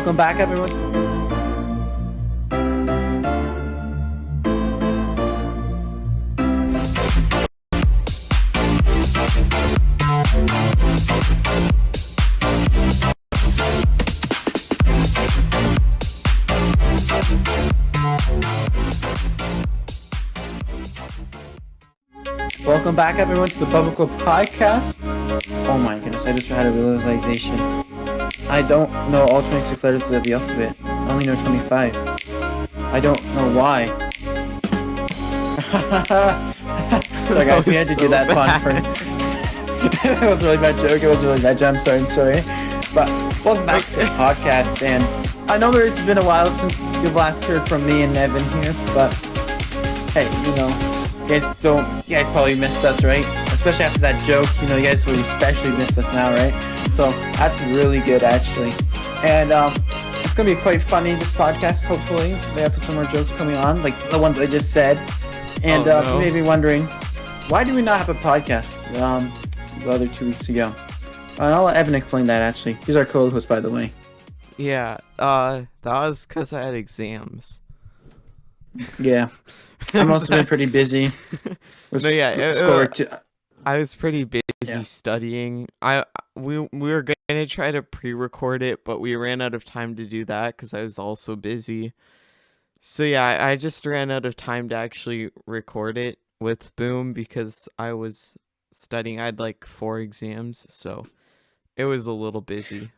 Welcome back, everyone. Welcome back, everyone, to the BBQ Podcast. Oh my goodness, I just had a realization. I don't know all 26 letters of the alphabet. I only know 25. I don't know why. Sorry guys, we had to do that fun for it was a really bad joke. It was a really bad joke. I'm sorry. But welcome back to the podcast. And I know there's been a while since you've last heard from me and Evan here, but hey, you guys probably missed us, right? Especially after that joke, you guys will especially missed us now, right? So that's really good, actually. And it's going to be quite funny, this podcast, hopefully. We have some more jokes coming on, like the ones I just said. And you may be wondering, why do we not have a podcast the other 2 weeks ago? And I'll let Evan explain that, actually. He's our co-host, by the way. Yeah, that was because I had exams. Yeah. I've also been pretty busy. I was pretty busy studying. We were gonna try to pre-record it, but we ran out of time to do that because I was also busy. So yeah, I just ran out of time to actually record it with Boom because I was studying. I had like 4 exams, so it was a little busy.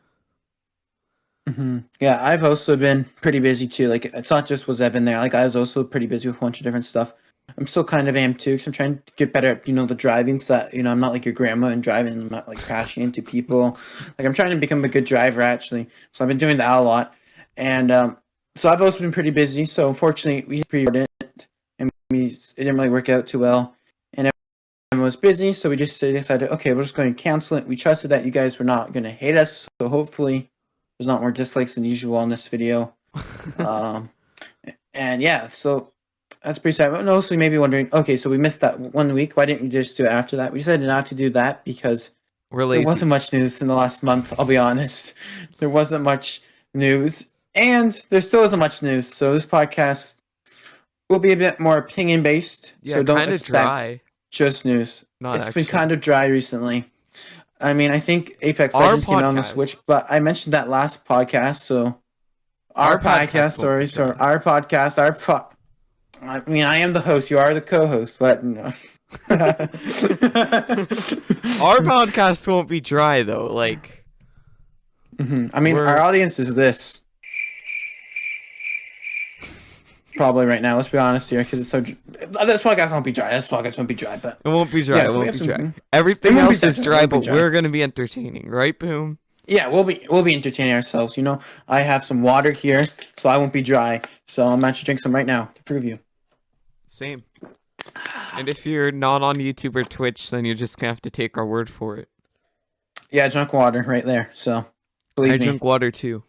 Mm-hmm. Yeah, I've also been pretty busy too. Like, it's not just was Evan there. Like, I was also pretty busy with a bunch of different stuff. I'm still kind of amped too, because I'm trying to get better at, the driving, so that, I'm not like your grandma and driving. I'm not like crashing into people. Like, I'm trying to become a good driver, actually. So I've been doing that a lot. And so I've also been pretty busy. So unfortunately, we pre-recorded it, and it didn't really work out too well. And everyone was busy, so we just decided, okay, we're just going to cancel it. We trusted that you guys were not going to hate us, so hopefully there's not more dislikes than usual on this video. And yeah, so that's pretty sad. And also, you may be wondering, okay, so we missed that 1 week. Why didn't you just do it after that? We decided not to do that because there wasn't much news in the last month, I'll be honest. There wasn't much news, and there still isn't much news. So this podcast will be a bit more opinion-based. Yeah, so don't kind of expect dry. Just news. It's been kind of dry recently. I mean, I think Apex Legends came out on the Switch, but I mentioned that last podcast, so our podcast. I mean, I am the host, you are the co-host, but no. Our podcast won't be dry, though, like... Mm-hmm. I mean, our audience is this. Probably right now, let's be honest here, because it's so... This podcast won't be dry, but... It won't be dry, yeah, it won't be dry. Everything else is dry, but we're going to be entertaining, right, Boom? Yeah, we'll be entertaining ourselves, I have some water here, so I won't be dry. So I'm actually drinking some right now to prove you. Same. And if you're not on YouTube or Twitch, then you're just going to have to take our word for it. Yeah, I drank water right there, so believe me. I drink water too.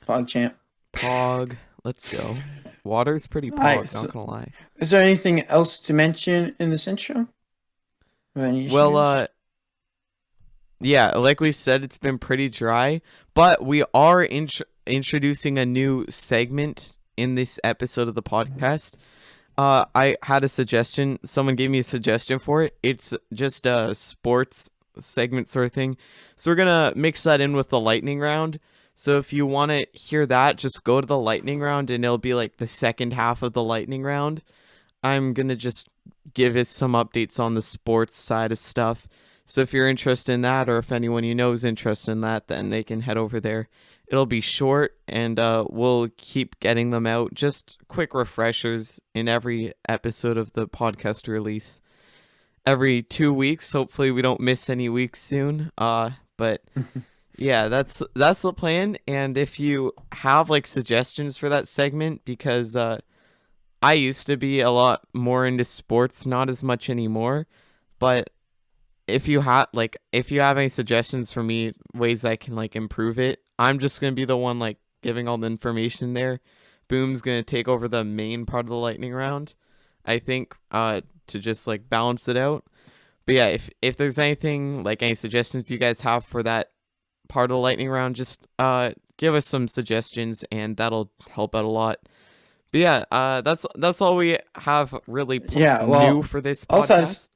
Pog champ. Pog. Let's go. Water's pretty pog, right, not gonna lie. Is there anything else to mention in this intro? Well, yeah, like we said, it's been pretty dry, but we are introducing a new segment in this episode of the podcast. I had a suggestion. Someone gave me a suggestion for it. It's just a sports segment sort of thing. So we're gonna mix that in with the lightning round. So if you want to hear that, just go to the lightning round and it'll be like the second half of the lightning round. I'm going to just give it some updates on the sports side of stuff. So if you're interested in that, or if anyone you know is interested in that, then they can head over there. It'll be short, and we'll keep getting them out. Just quick refreshers in every episode of the podcast release. Every 2 weeks. Hopefully we don't miss any weeks soon. But... yeah, that's the plan. And if you have like suggestions for that segment, because I used to be a lot more into sports, not as much anymore, but if you have any suggestions for me, ways I can like improve it, I'm just gonna be the one like giving all the information there. Boom's gonna take over the main part of the lightning round, I think, to just like balance it out. But yeah, if there's anything, like any suggestions you guys have for that part of the lightning round, just give us some suggestions, and that'll help out a lot. But yeah, that's all we have really new for this podcast.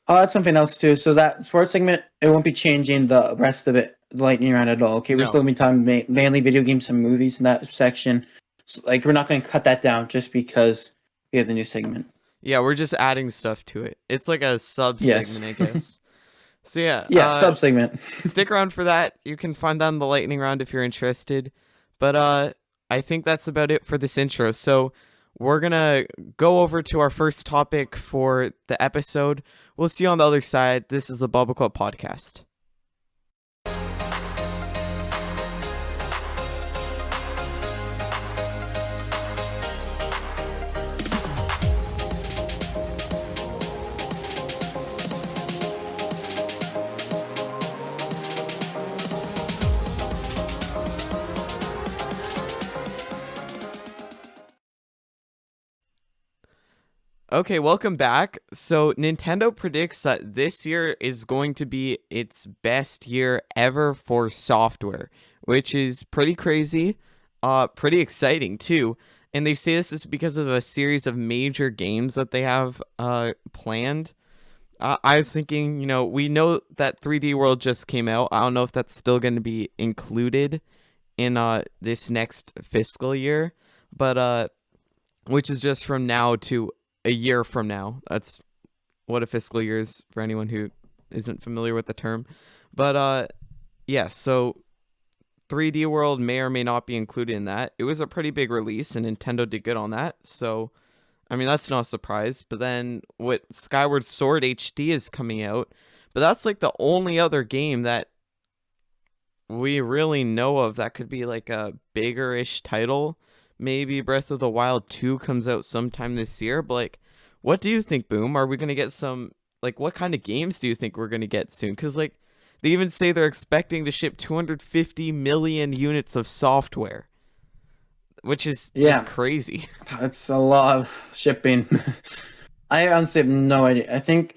I'll add something else too. So that sports segment, it won't be changing the rest of it, the lightning round at all. Okay, we're still going to be talking mainly video games and movies in that section. So, like, we're not going to cut that down just because we have the new segment. Yeah, we're just adding stuff to it. It's like a sub-segment, I guess. So yeah, sub-segment. Stick around for that. You can find on the lightning round if you're interested. But I think that's about it for this intro. So we're going to go over to our first topic for the episode. We'll see you on the other side. This is the BBQ Podcast. Okay, welcome back. So Nintendo predicts that this year is going to be its best year ever for software, which is pretty crazy, pretty exciting too. And they say this is because of a series of major games that they have planned. I was thinking, we know that 3D World just came out. I don't know if that's still going to be included in this next fiscal year, but which is just from now to a year from now. That's what a fiscal year is for anyone who isn't familiar with the term. But yeah, so 3D World may or may not be included in that. It was a pretty big release, and Nintendo did good on that. So, I mean, that's not a surprise. But then what Skyward Sword HD is coming out, but that's like the only other game that we really know of that could be like a bigger-ish title. Maybe Breath of the Wild 2 comes out sometime this year, but like, what do you think, Boom? Are we going to get some, like, what kind of games do you think we're going to get soon? Because, like, they even say they're expecting to ship 250 million units of software, which is just crazy. That's a lot of shipping. I honestly have no idea. I think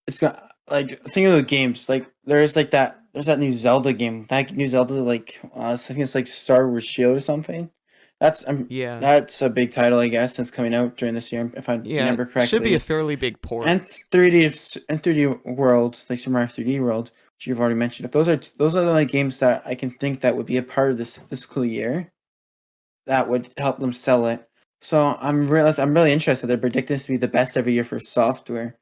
it's got, like, think of the games. Like, there's that new Zelda game. That new Zelda, like, I think it's like Star Wars Shield or something. That's that's a big title, I guess, that's coming out during this year, if I remember correctly. Should be a fairly big port. And 3D World, like Super Mario 3D World, which you've already mentioned. If those are the only games that I can think that would be a part of this fiscal year, that would help them sell it. So I'm really interested. They're predicting this to be the best every year for software,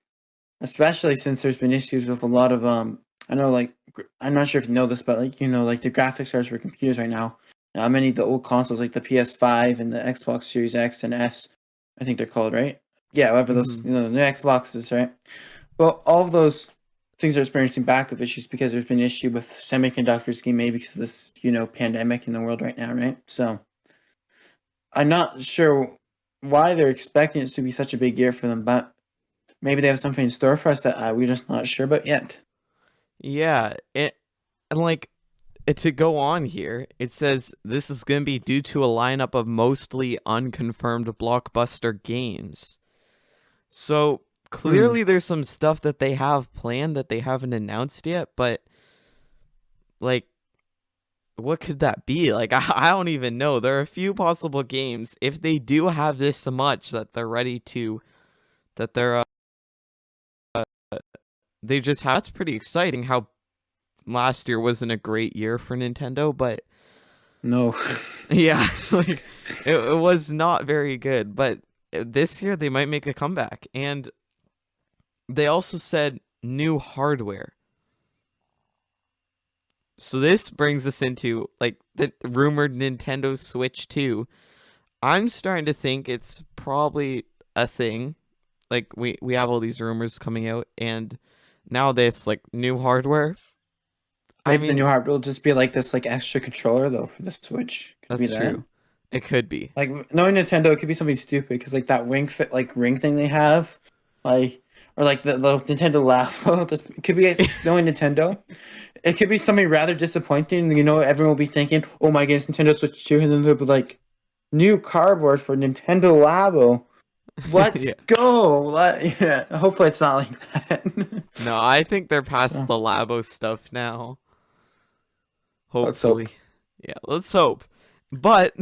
especially since there's been issues with a lot of I know, like, I'm not sure if you know this, but like like the graphics cards for computers right now. Many of the old consoles, like the PS5 and the Xbox Series X and S, I think they're called, right? Yeah, whatever those, the Xboxes, right? Well, all of those things are experiencing backup issues because there's been an issue with semiconductors, maybe because of this, pandemic in the world right now, right? So I'm not sure why they're expecting it to be such a big year for them, but maybe they have something in store for us that we're just not sure about yet. Yeah, and like, to go on here, it says this is going to be due to a lineup of mostly unconfirmed blockbuster games. So clearly there's some stuff that they have planned that they haven't announced yet, but like, what could that be? Like, I don't even know. There are a few possible games. If they do have this much that they're ready to, that they're, they just have, that's pretty exciting how last year wasn't a great year for Nintendo, but no. Yeah, like it was not very good, but this year they might make a comeback. And they also said new hardware. So this brings us into like the rumored Nintendo Switch 2. I'm starting to think it's probably a thing. Like we have all these rumors coming out, and now this like new hardware. I mean, the new hardware will just be like this, like extra controller though for the Switch. That's true. It could be. Like knowing Nintendo, it could be something stupid because like that ring thing they have, like or like the Nintendo Labo. It could be knowing Nintendo. It could be something rather disappointing. Everyone will be thinking, "Oh my goodness, Nintendo Switch 2," and then they'll be like, "New cardboard for Nintendo Labo." Let's go. Hopefully it's not like that. No, I think they're past the Labo stuff now. Hopefully. Yeah, let's hope. But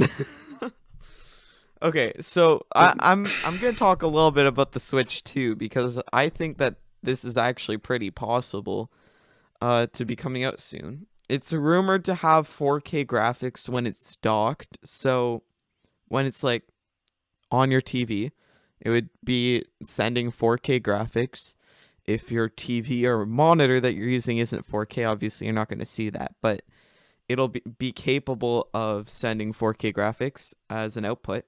okay, so I'm gonna talk a little bit about the Switch too, because I think that this is actually pretty possible to be coming out soon. It's rumored to have 4K graphics when it's docked, so when it's like on your TV, it would be sending 4K graphics. If your TV or monitor that you're using isn't 4K, obviously you're not going to see that, but it'll be capable of sending 4K graphics as an output.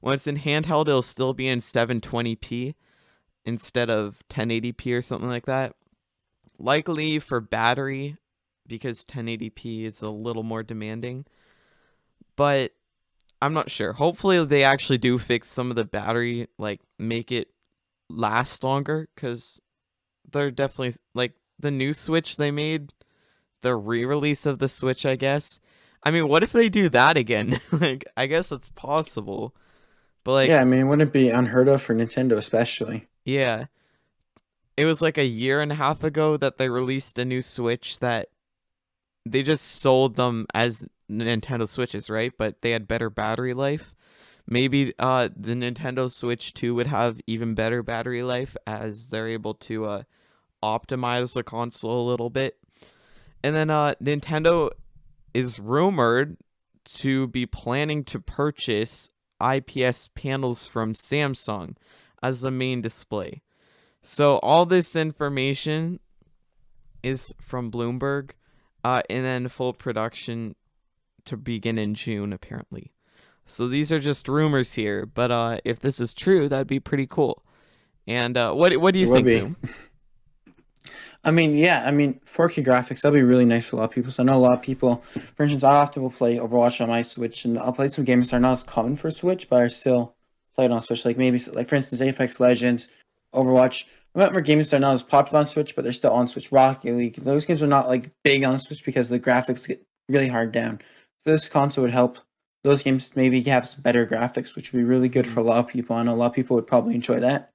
When it's in handheld, it'll still be in 720p instead of 1080p or something like that. Likely for battery, because 1080p is a little more demanding. But I'm not sure. Hopefully they actually do fix some of the battery, like make it last longer, because they're definitely, like, the new Switch they made, the re-release of the Switch, I guess. I mean, what if they do that again? Like, I guess it's possible. But like, yeah, I mean, wouldn't it be unheard of for Nintendo, especially? yeah. It was like a year and a half ago that they released a new Switch that they just sold them as Nintendo Switches, right? But they had better battery life. Maybe the Nintendo Switch 2 would have even better battery life as they're able to optimize the console a little bit. And then Nintendo is rumored to be planning to purchase IPS panels from Samsung as the main display. So all this information is from Bloomberg, and then full production to begin in June, apparently. So these are just rumors here, but if this is true, that'd be pretty cool. And what do you think, Boom? I mean, yeah, I mean, 4K graphics, that'll be really nice for a lot of people. So I know a lot of people, for instance, I often will play Overwatch on my Switch, and I'll play some games that are not as common for Switch, but I still play it on Switch. Like maybe, like for instance, Apex Legends, Overwatch. I remember games that are not as popular on Switch, but they're still on Switch. Rocket League. Those games are not like big on Switch because the graphics get really hard down. So this console would help those games maybe have some better graphics, which would be really good for a lot of people. I know a lot of people would probably enjoy that.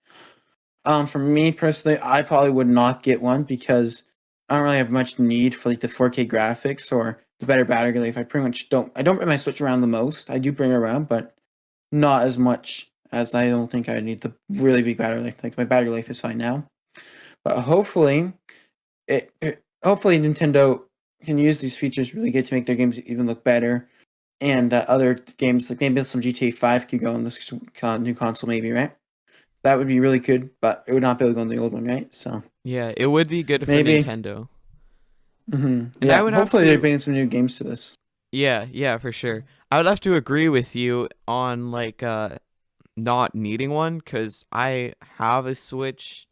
For me personally, I probably would not get one because I don't really have much need for like the 4K graphics or the better battery life. I pretty much don't. I don't bring my Switch around the most. I do bring it around, but not as much as I don't think I need the really big battery life. Like my battery life is fine now, but hopefully, hopefully Nintendo can use these features really good to make their games even look better. And other games like maybe some GTA 5 could go on this new console, maybe, right? That would be really good, but it would not be able to go on the old one, right? So yeah, it would be good maybe for Nintendo. And yeah, I would hopefully they're bringing some new games to this. Yeah, for sure. I would have to agree with you on like not needing one, because I have a Switch.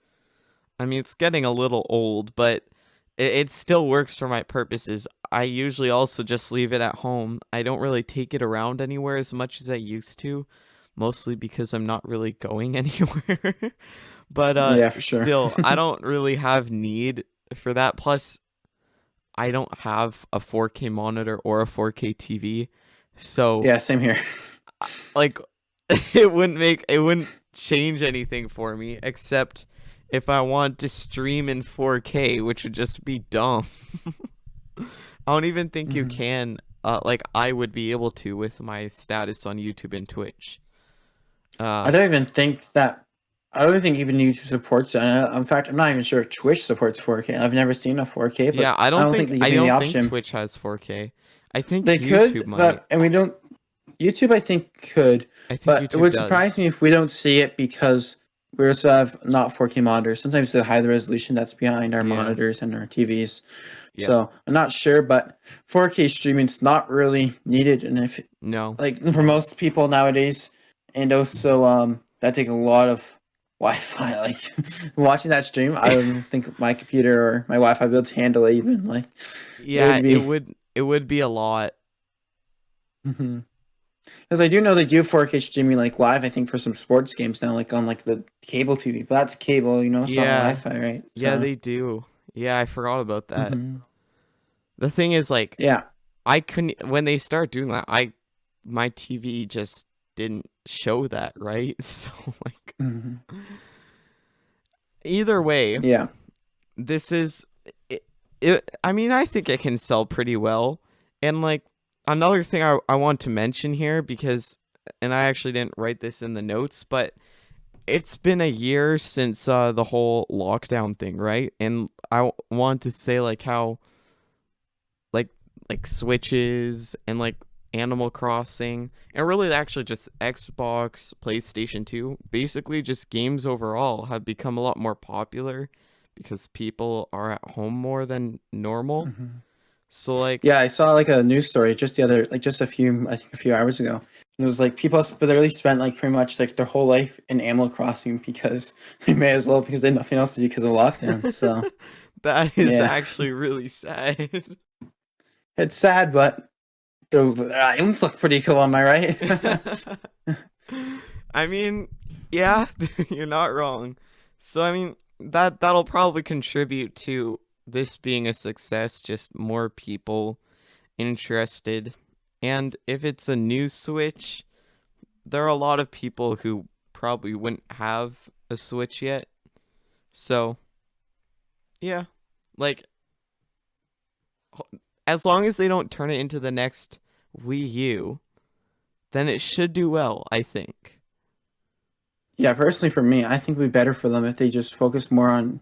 I mean, it's getting a little old, but it still works for my purposes. I usually also just leave it at home. I don't really take it around anywhere as much as I used to, mostly because I'm not really going anywhere. But yeah, for sure. still, I don't really have need for that. Plus, I don't have a 4K monitor or a 4K TV. So yeah, same here. Like it wouldn't change anything for me, except if I want to stream in 4K, which would just be dumb. I don't even think you can like I would be able to with my status on YouTube and Twitch. I don't even think even YouTube supports it. In fact, I'm not even sure if Twitch supports 4K. I've never seen a 4K. But yeah, I don't think they give me the option. Twitch has 4K. I think they YouTube could, might. and we don't. YouTube, I think, could. I think but YouTube it would does. surprise me if we don't see it because we also have not 4K monitors. Sometimes they hide the resolution that's behind our monitors and our TVs. Yeah. So I'm not sure, but 4K streaming's not really needed, and if like for most people nowadays, and also that take a lot of Wi-Fi. Like watching that stream, I don't think my computer or my Wi-Fi will be able to handle it. Even like it would be a lot. Because I do know they do 4K streaming like live. I think for some sports games now, like on like the cable TV. But that's cable, you know. It's not Wi-Fi, right? So. Yeah, they do. Yeah, I forgot about that. The thing is, like, I couldn't when they start doing that. My TV just didn't show that, right? So like, either way, this is it. I mean, I think it can sell pretty well, and like, another thing I want to mention here, because, and I actually didn't write this in the notes, but it's been a year since the whole lockdown thing, right? And I want to say like how like Switches and like Animal Crossing, and really actually just Xbox, PlayStation 2, basically just games overall have become a lot more popular because people are at home more than normal. Mm-hmm. So like, yeah, I saw like a news story just a few hours ago. And it was like people literally spent like pretty much like their whole life in Animal Crossing because they may as well because they had nothing else to do because of lockdown. So that is yeah, actually really sad. it's sad, but the islands look pretty cool. Am I right? I mean, yeah, you're not wrong. So I mean, that'll probably contribute to this being a success, just more people interested. And if it's a new Switch, there are a lot of people who probably wouldn't have a Switch yet. So, yeah, like, as long as they don't turn it into the next Wii U, then it should do well, I think. Yeah, personally for me, I think it would be better for them if they just focus more on.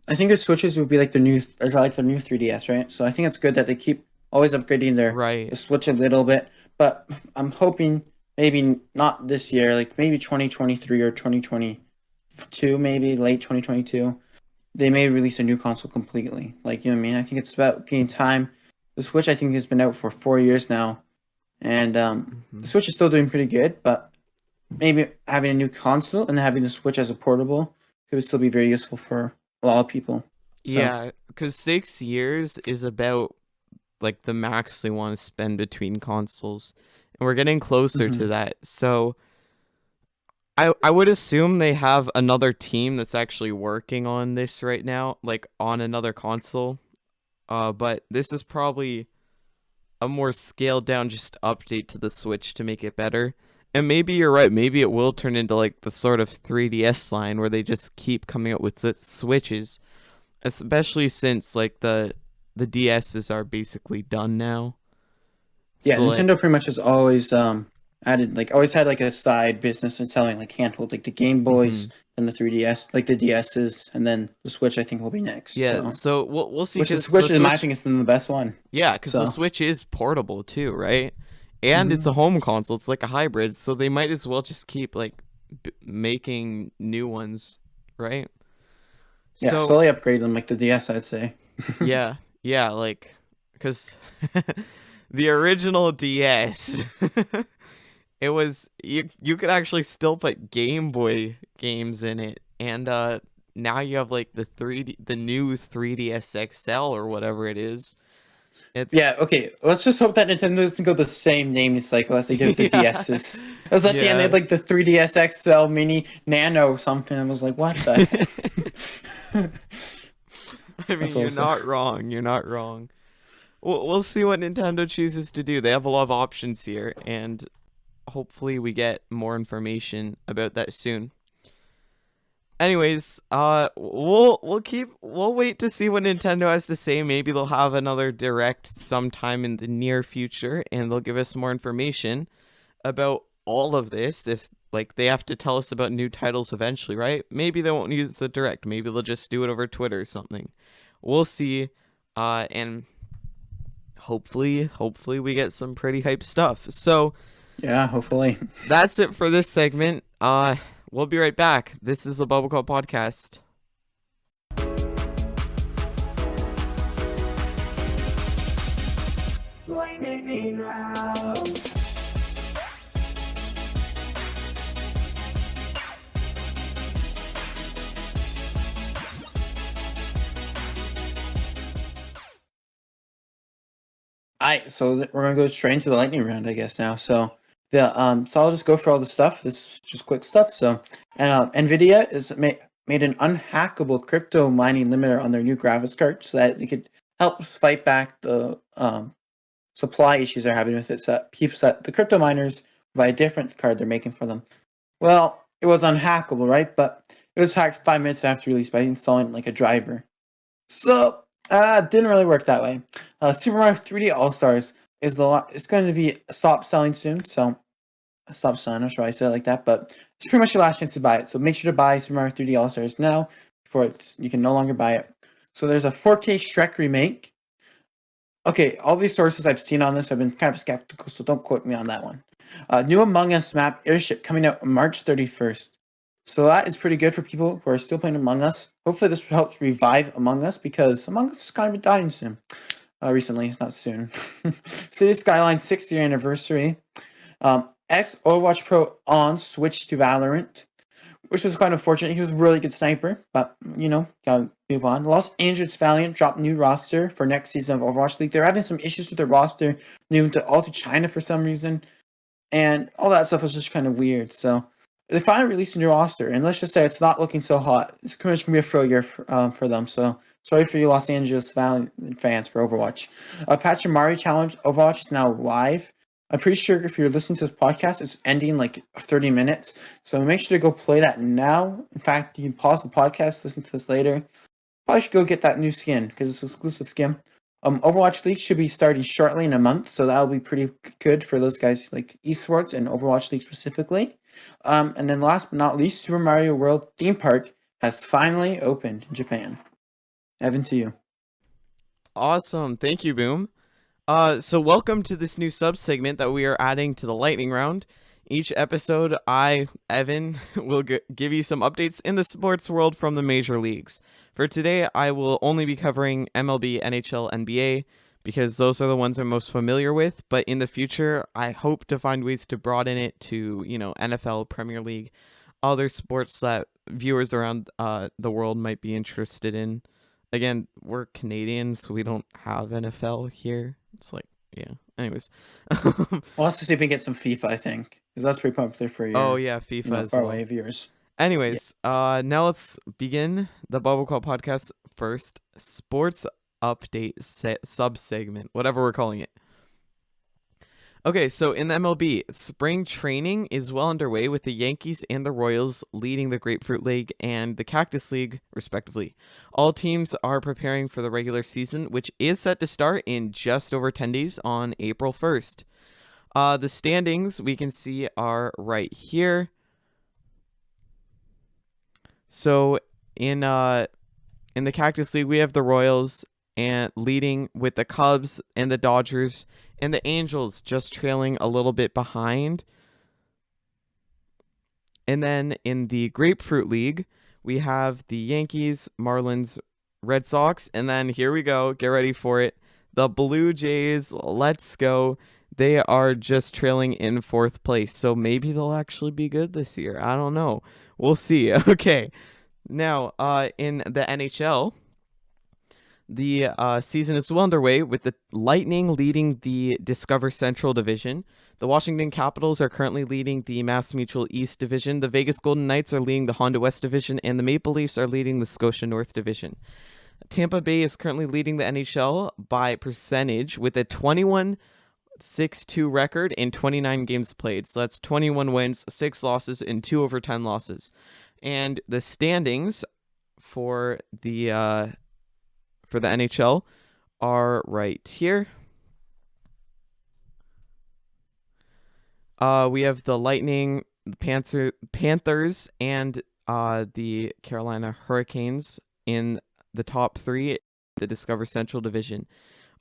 I think the Switches would be like the new 3DS, right? So I think it's good that they keep always upgrading Right. the Switch a little bit. But I'm hoping maybe not this year, like maybe 2023 or 2022, maybe late 2022, they may release a new console completely. Like, you know what I mean? I think it's about being time. The Switch, I think, has been out for 4 years now, and the Switch is still doing pretty good. But maybe having a new console and having the Switch as a portable could still be very useful for a lot of people. So. Yeah, because 6 years is about like the max they want to spend between consoles, and we're getting closer to that. So I would assume they have another team that's actually working on this right now, like on another console. But this is probably a more scaled down just update to the Switch to make it better. And maybe you're right. Maybe it will turn into like the sort of 3DS line where they just keep coming up with the Switches, especially since like the DSs are basically done now. Yeah, So like, Nintendo pretty much has always always had like a side business in selling like handheld, like the Game Boys and the 3DS, like the DSs, and then the Switch I think will be next. yeah. So So we'll see. which is Because Switch the in my Switch, opinion is the best one. yeah, because the So Switch is portable too, right? And it's a home console. It's like a hybrid, so they might as well just keep like making new ones, right? yeah, So slowly upgrade them like the DS, I'd say. yeah, like, because the original DS, it was you could actually still put Game Boy games in it, and now you have like the new 3DS XL or whatever it is. It's Yeah, okay. Let's just hope that Nintendo doesn't go the same naming cycle as they did with the yeah, DSs. It was at the end they yeah. had like the 3DS XL Mini Nano something. I was like, what the heck? I mean, That's you're also not wrong. You're not wrong. We'll see what Nintendo chooses to do. They have a lot of options here, and hopefully we get more information about that soon. Anyways, we'll wait to see what Nintendo has to say. Maybe they'll have another direct sometime in the near future, and they'll give us more information about all of this. If like they have to tell us about new titles eventually, right? Maybe they won't use a direct. Maybe they'll just do it over Twitter or something. We'll see. And hopefully we get some pretty hype stuff. So yeah, hopefully. that's it for this segment. We'll be right back. This is the BBQ Podcast. We're gonna go straight into the lightning round, I guess now. So I'll just go for all the stuff. This is just quick stuff. So, and Nvidia made an unhackable crypto mining limiter on their new graphics card, so that they could help fight back the supply issues they're having with it. So that keeps the crypto miners buy a different card they're making for them. Well, it was unhackable, right? But it was hacked 5 minutes after release by installing like a driver. So, didn't really work that way. Super Mario 3D All Stars is it's going to be stop selling soon. So stop selling, or should I say it like that? But it's pretty much your last chance to buy it. So make sure to buy Super Mario 3D All Stars now before you can no longer buy it. So there's a 4K Shrek remake. Okay, all these sources I've seen on this have been kind of skeptical, so don't quote me on that one. New Among Us map Airship coming out March 31st. So that is pretty good for people who are still playing Among Us. Hopefully this helps revive Among Us, because Among Us is kind of dying soon. Recently, not soon. City Skyline 6th year anniversary. X Overwatch Pro on switch to Valorant, which was kind of fortunate. He was a really good sniper, but gotta move on. Los Angeles Valiant dropped new roster for next season of Overwatch League. They're having some issues with their roster, new to China for some reason, and all that stuff was just kind of weird. So they finally released a new roster, and let's just say it's not looking so hot. It's going to be a failure for them. So sorry for you, Los Angeles Valiant fans, for Overwatch. Patch Mari Challenge Overwatch is now live. I'm pretty sure if you're listening to this podcast, it's ending like 30 minutes. So make sure to go play that now. In fact, you can pause the podcast, listen to this later. Probably should go get that new skin, because it's an exclusive skin. Overwatch League should be starting shortly in a month, so that'll be pretty good for those guys like esports and Overwatch League specifically. And then last but not least, Super Mario World theme park has finally opened in Japan. Evan, to you. Awesome. Thank you, Boom. So welcome to this new sub-segment that we are adding to the lightning round. Each episode, I, Evan, will give you some updates in the sports world from the major leagues. For today, I will only be covering MLB, NHL, NBA, because those are the ones I'm most familiar with. But in the future, I hope to find ways to broaden it to, NFL, Premier League, other sports that viewers around the world might be interested in. Again, we're Canadians, so we don't have NFL here. It's like, yeah. Anyways. We'll have to see if we can get some FIFA, I think, because that's pretty popular for your FIFA as far well. away viewers. Anyways, now let's begin the BoomBQ Podcast first sports update sub-segment, whatever we're calling it. Okay, so in the MLB, spring training is well underway, with the Yankees and the Royals leading the Grapefruit League and the Cactus League, respectively. All teams are preparing for the regular season, which is set to start in just over 10 days on April 1st. The standings we can see are right here. So in the Cactus League, we have the Royals and leading, with the Cubs and the Dodgers and the Angels just trailing a little bit behind. And then in the Grapefruit League, we have the Yankees, Marlins, Red Sox, and then here we go, get ready for it, the Blue Jays. Let's go. They are just trailing in 4th place, so maybe they'll actually be good this year. I don't know. We'll see. Okay. Now, in the NHL, the season is well underway, with the Lightning leading the Discover Central Division. The Washington Capitals are currently leading the MassMutual East Division. The Vegas Golden Knights are leading the Honda West Division, and the Maple Leafs are leading the Scotia North Division. Tampa Bay is currently leading the NHL by percentage with a 21-6-2 record in 29 games played. So that's 21 wins, 6 losses, and 2 overtime losses. And the standings for the NHL are right here. We have the Lightning, the Panthers, and the Carolina Hurricanes in the top 3, the Discover Central Division.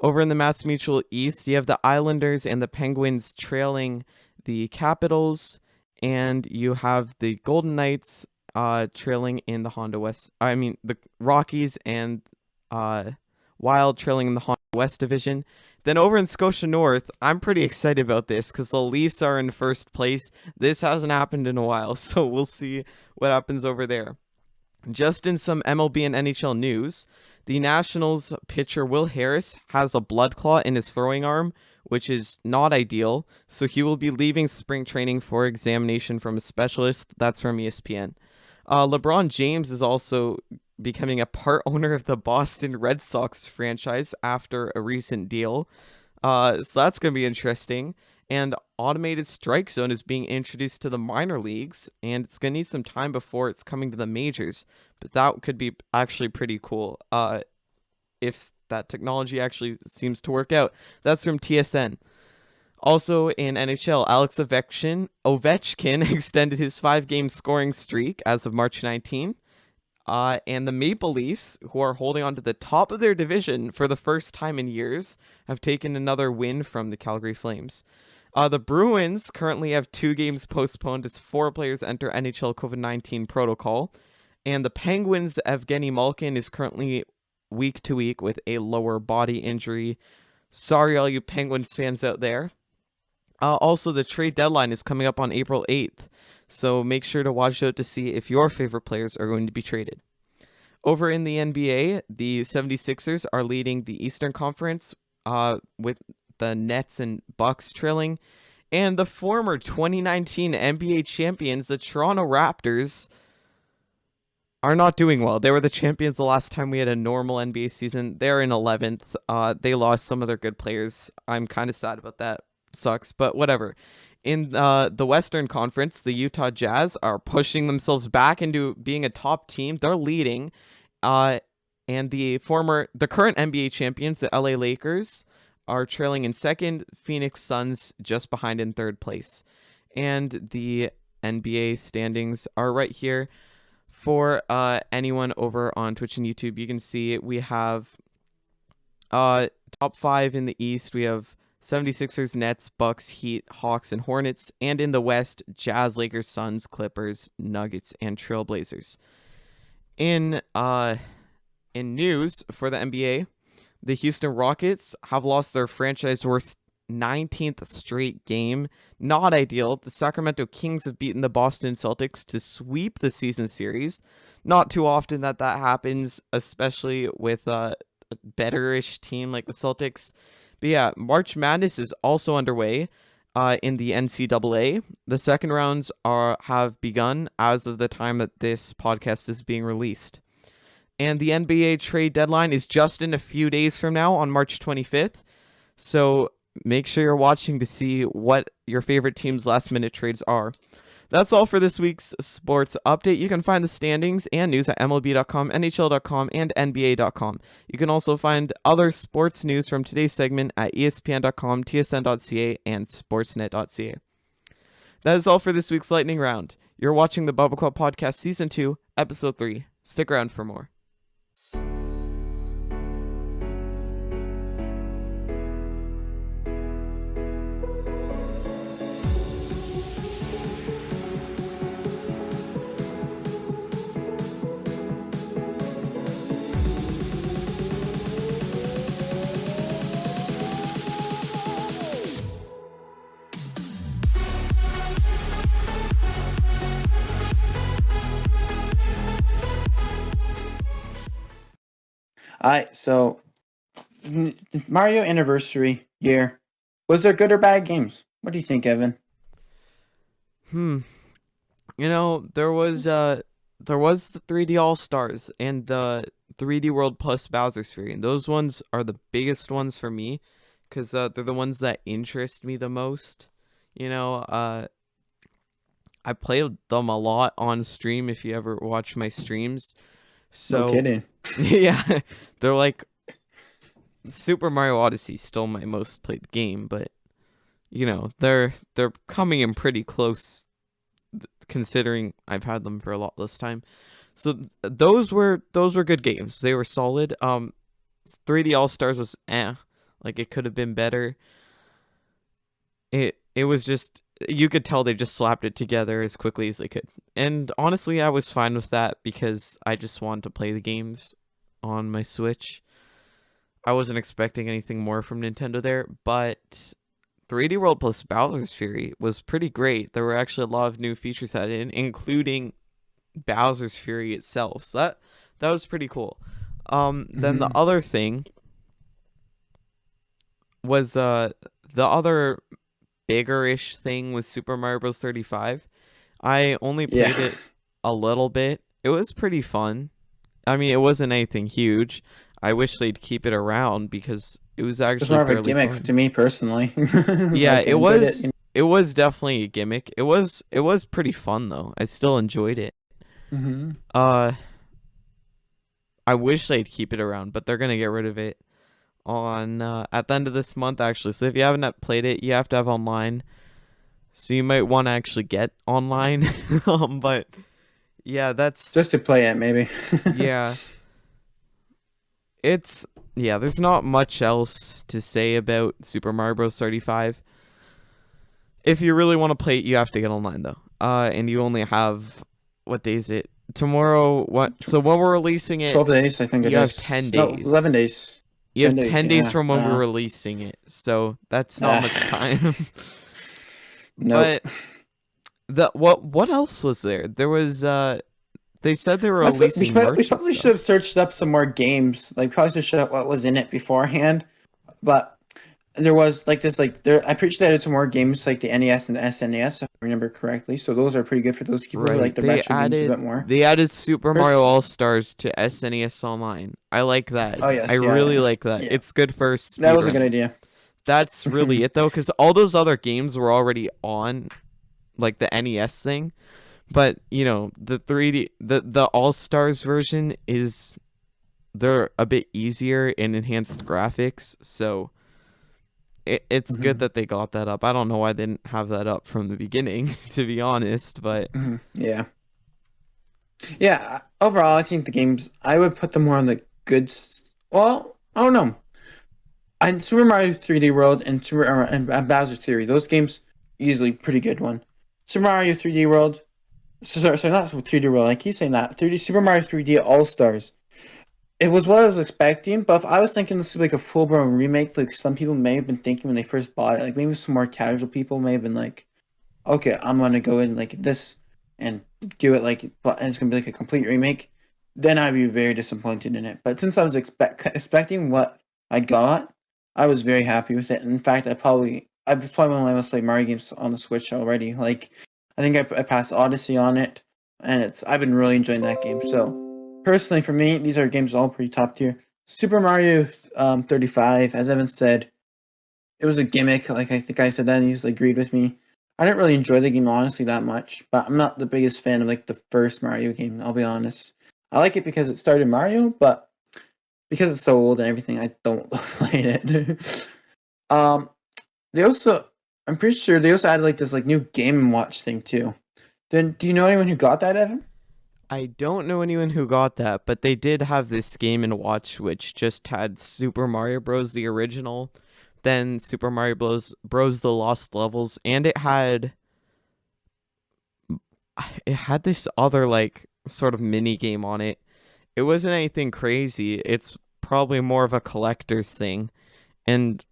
Over in the MassMutual East, you have the Islanders and the Penguins trailing the Capitals, and you have the Golden Knights trailing in the Honda West. I mean, the Rockies and Wild trailing in the Honda West Division. Then over in Scotia North, I'm pretty excited about this because the Leafs are in 1st place. This hasn't happened in a while, so we'll see what happens over there. Just in some MLB and NHL news, the Nationals pitcher Will Harris has a blood clot in his throwing arm, which is not ideal, so he will be leaving spring training for examination from a specialist. That's from ESPN. LeBron James is also becoming a part owner of the Boston Red Sox franchise after a recent deal. So that's going to be interesting. And automated strike zone is being introduced to the minor leagues, and it's going to need some time before it's coming to the majors. But that could be actually pretty cool. if that technology actually seems to work out. That's from TSN. Also in NHL, Alex Ovechkin extended his 5-game scoring streak as of March 19. And the Maple Leafs, who are holding on to the top of their division for the first time in years, have taken another win from the Calgary Flames. The Bruins currently have 2 games postponed as 4 players enter NHL COVID-19 protocol. And the Penguins' Evgeny Malkin is currently week to week with a lower body injury. Sorry, all you Penguins fans out there. Also, the trade deadline is coming up on April 8th, so make sure to watch out to see if your favorite players are going to be traded. Over in the NBA, the 76ers are leading the Eastern Conference with the Nets and Bucks trailing, and the former 2019 NBA champions, the Toronto Raptors, are not doing well. They were the champions the last time we had a normal NBA season. They're in 11th. They lost some of their good players. I'm kind of sad about that. Sucks, but whatever. In the Western Conference, the Utah Jazz are pushing themselves back into being a top team. They're leading, and the current NBA champions, the LA Lakers, are trailing in second. Phoenix Suns just behind in third place, and the NBA standings are right here for anyone over on Twitch and YouTube. You can see we have top 5 in the East. We have 76ers, Nets, Bucks, Heat, Hawks, and Hornets. And in the West, Jazz, Lakers, Suns, Clippers, Nuggets, and Trailblazers. In news for the NBA, the Houston Rockets have lost their franchise worst 19th straight game. Not ideal. The Sacramento Kings have beaten the Boston Celtics to sweep the season series. Not too often that happens, especially with a better-ish team like the Celtics. But yeah, March Madness is also underway in the NCAA. The second rounds have begun as of the time that this podcast is being released. And the NBA trade deadline is just in a few days from now on March 25th. So make sure you're watching to see what your favorite team's last-minute trades are. That's all for this week's sports update. You can find the standings and news at MLB.com, NHL.com, and NBA.com. You can also find other sports news from today's segment at ESPN.com, TSN.ca, and Sportsnet.ca. That is all for this week's Lightning Round. You're watching the BBQ Podcast Season 2, Episode 3. Stick around for more. Alright, so Mario anniversary year. Was there good or bad games? What do you think, Evan? You know, there was the 3D All-Stars and the 3D World plus Bowser's Fury. And those ones are the biggest ones for me because they're the ones that interest me the most. You know, I played them a lot on stream if you ever watch my streams. So, no kidding. Yeah, they're like Super Mario Odyssey, still my most played game, but you know, they're coming in pretty close considering I've had them for a lot less time. So those were good games. They were solid. 3D All-Stars was like it could have been better. It was just, you could tell they just slapped it together as quickly as they could. And honestly, I was fine with that because I just wanted to play the games on my Switch. I wasn't expecting anything more from Nintendo there, but 3D World plus Bowser's Fury was pretty great. There were actually a lot of new features added, including Bowser's Fury itself. So that was pretty cool. Then the other thing was the other bigger-ish thing was Super Mario Bros. 35. I only played it a little bit. It was pretty fun. I mean, it wasn't anything huge. I wish they'd keep it around because it was actually more of a gimmick fun. to me personally. Yeah, it was. It was definitely a gimmick. It was pretty fun though. I still enjoyed it. I wish they'd keep it around, but they're gonna get rid of it on at the end of this month actually. So if you haven't played it, you have to have online. So you might want to actually get online. But yeah, that's just to play it maybe. yeah. There's not much else to say about Super Mario Bros. 35. If you really want to play it, you have to get online though. And you only have, what day is it? Tomorrow, what? So when we're releasing it, 12 days, I think it is. You have 10 days. No, 11 days. You have 10 days from when we're releasing it. So that's not much time. Nope. But what else was there? There was they said they were releasing merch. We probably should have searched up some more games. Like probably should have what was in it beforehand. But there was like this I'm pretty sure they added some more games like the NES and the SNES, if I remember correctly. So those are pretty good for those people who like the retro games a bit more. They added Super Mario All-Stars to SNES Online. I like that. Oh yes, I really like that. Yeah. It's good for speed That was a good idea. That's really it though, because all those other games were already on like the NES thing. But you know, the 3D the All-Stars version they're a bit easier and enhanced graphics, so it's good that they got that up. I don't know why they didn't have that up from the beginning, to be honest, but yeah. Overall, I think the games I would put them more on the good. Well, I don't know. And Super Mario 3D World and Bowser's Fury, those games easily pretty good one. Super Mario 3D World, sorry, not 3D World. I keep saying that. Super Mario 3D All Stars. It was what I was expecting, but if I was thinking this was like a full-blown remake, like some people may have been thinking when they first bought it, like maybe some more casual people may have been like, okay, I'm gonna go in like this and do it and it's gonna be like a complete remake, then I'd be very disappointed in it. But since I was expecting what I got, I was very happy with it. In fact, I've probably one of my most played Mario games on the Switch already. Like, I think I passed Odyssey on it, and I've been really enjoying that game. So. Personally, for me, these are games all pretty top tier. Super Mario 35, as Evan said, it was a gimmick. Like I think I said that, and he's agreed with me. I didn't really enjoy the game honestly that much, but I'm not the biggest fan of like the first Mario game. I'll be honest. I like it because it started Mario, but because it's so old and everything, I don't play it. I'm pretty sure they also added like this like new Game & Watch thing too. Then, do you know anyone who got that, Evan? I don't know anyone who got that, but they did have this Game & Watch which just had Super Mario Bros. The original, then Super Mario Bros. The Lost Levels, and it had this other like sort of mini game on it. It wasn't anything crazy. It's probably more of a collector's thing, and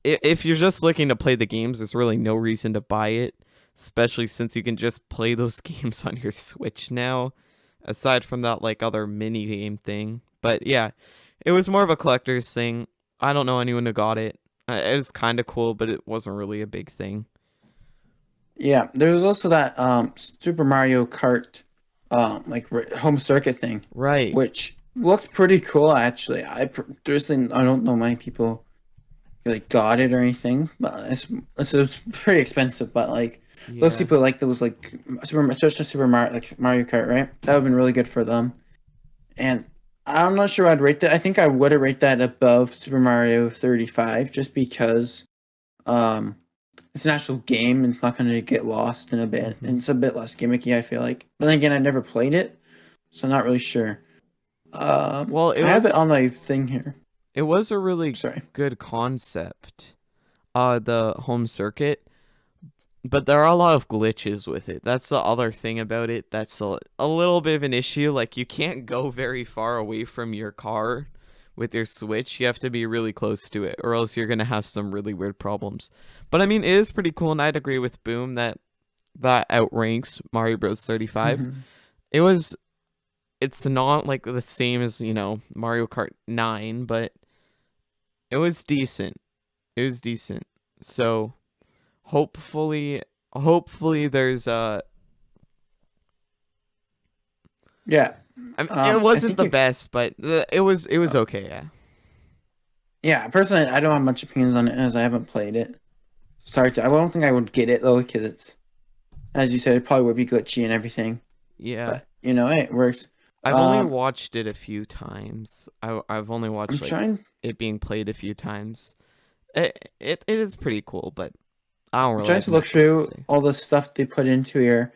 if you're just looking to play the games, there's really no reason to buy it. Especially since you can just play those games on your Switch now, aside from that like other mini game thing. But yeah, it was more of a collector's thing. I don't know anyone who got it. It was kind of cool, but it wasn't really a big thing. Yeah, there was also that Super Mario Kart home circuit thing, right? Which looked pretty cool actually. I don't know many people like got it or anything, but it's pretty expensive. But like. Yeah. Those people like those like Super Mario like Mario Kart, right? That would have been really good for them. And I'm not sure I'd rate that. I think I would have rated that above Super Mario 35 just because it's an actual game and it's not going to get lost in a bit. And it's a bit less gimmicky, I feel like. But then again, I never played it, so I'm not really sure. I have it on my thing here. It was a really good concept, the home circuit. But there are a lot of glitches with it. That's the other thing about it. That's a little bit of an issue. Like, you can't go very far away from your car with your Switch. You have to be really close to it, or else you're going to have some really weird problems. But, I mean, it is pretty cool, and I'd agree with Boom that outranks Mario Bros. 35. Mm-hmm. It's not, like, the same as, Mario Kart 9, but it was decent. So... Hopefully there's yeah. It wasn't the best, but it was okay. Yeah. Yeah. Personally, I don't have much opinions on it as I haven't played it. I don't think I would get it though because it's, as you said, it probably would be glitchy and everything. Yeah. But it works. I've only watched it a few times. I've only watched it being played a few times. It is pretty cool, but I don't really. I'm trying to look through all the stuff they put into here,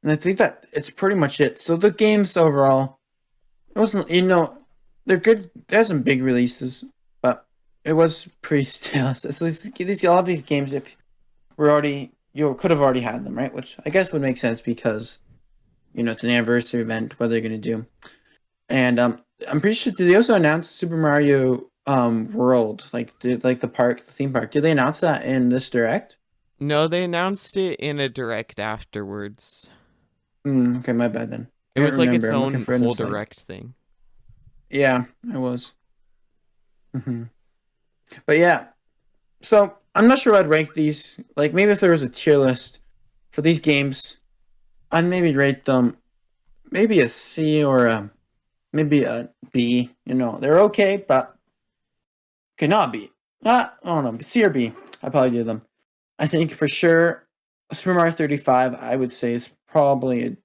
and I think that it's pretty much it. So the games overall, it wasn't, they're good. There's some big releases, but it was pretty stale. So a lot of these games, if we're already, you could have already had them, right? Which I guess would make sense because, it's an anniversary event. What they're gonna do, and I'm pretty sure they also announced Super Mario World, like the theme park. Did they announce that in this direct? No, they announced it in a direct afterwards. Okay, my bad then. It was like its own whole direct thing. Yeah, it was. But yeah, so I'm not sure I'd rank these. Like, maybe if there was a tier list for these games, I'd maybe rate them maybe a C or maybe a B. They're okay, but okay, not B. I don't know, C or B. I'd probably do them. I think for sure, Super Mario 35, I would say is probably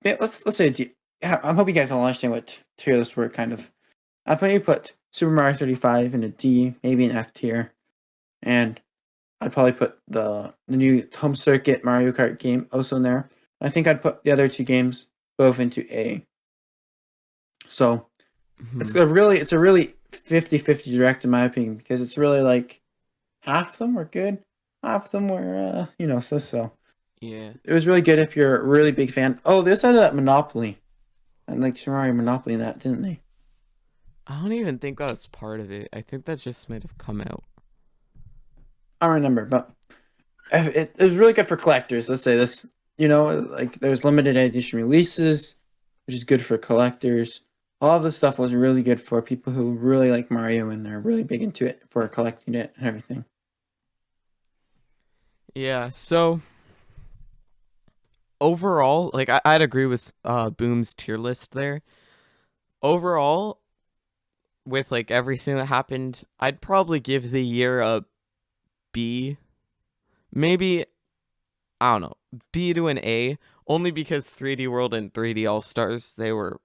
let's say a D. I hope you guys all understand what tier lists were kind of. I'd probably put Super Mario 35 in a D, maybe an F tier, and I'd probably put the new home circuit Mario Kart game also in there. I think I'd put the other two games both into A. So it's a really 50-50 direct in my opinion, because it's really like half of them were good, half of them were so. Yeah. It was really good if you're a really big fan. Oh, they also had that Monopoly. And like Super Mario Monopoly in that, didn't they? I don't even think that was part of it. I think that just might have come out. I don't remember, but it was really good for collectors. Let's say this, like there's limited edition releases, which is good for collectors. All of this stuff was really good for people who really like Mario and they're really big into it for collecting it and everything. Yeah, so overall, like I'd agree with Boom's tier list there. Overall, with like everything that happened, I'd probably give the year a B. Maybe, I don't know, B to an A, only because 3D World and 3D All Stars, they were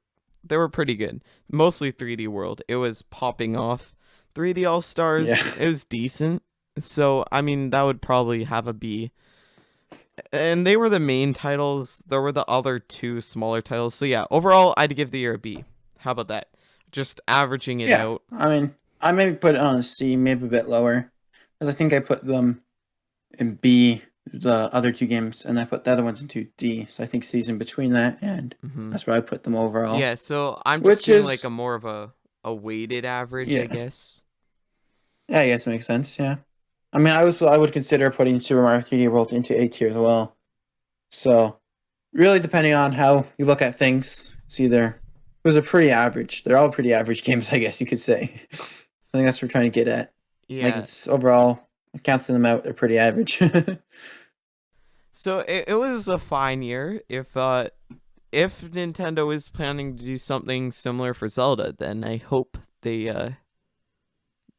pretty good. Mostly 3D World. It was popping off. 3D All Stars, It was decent. So, I mean, that would probably have a B. And they were the main titles. There were the other two smaller titles. So, yeah, overall, I'd give the year a B. How about that? Just averaging it out. I mean, I maybe put it on a C, maybe a bit lower. Because I think I put them in B, the other two games, and I put the other ones into D. So I think C's in between that, and that's where I put them overall. Yeah, so I'm just doing like a more of a weighted average, I guess. Yeah, I guess it makes sense, yeah. I mean, I would consider putting Super Mario 3D World into A tier as well. So, really depending on how you look at things, it's either, it was a pretty average. They're all pretty average games, I guess you could say. I think that's what we're trying to get at. Yeah. Like, it's overall, counting them out, they're pretty average. So it was a fine year. If Nintendo is planning to do something similar for Zelda, then I hope they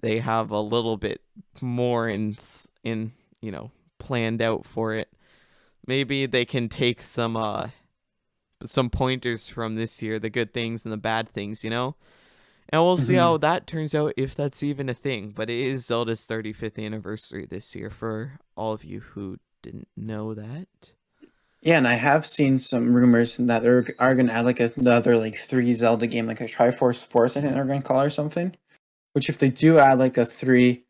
have a little bit more in planned out for it. Maybe they can take some pointers from this year, the good things and the bad things, and we'll see how that turns out, if that's even a thing. But it is Zelda's 35th anniversary this year, for all of you who didn't know that. Yeah, and I have seen some rumors that they are going to add like another like 3 Zelda game, like a Triforce Force, I think they're going to call it or something. Which if they do add like a 3...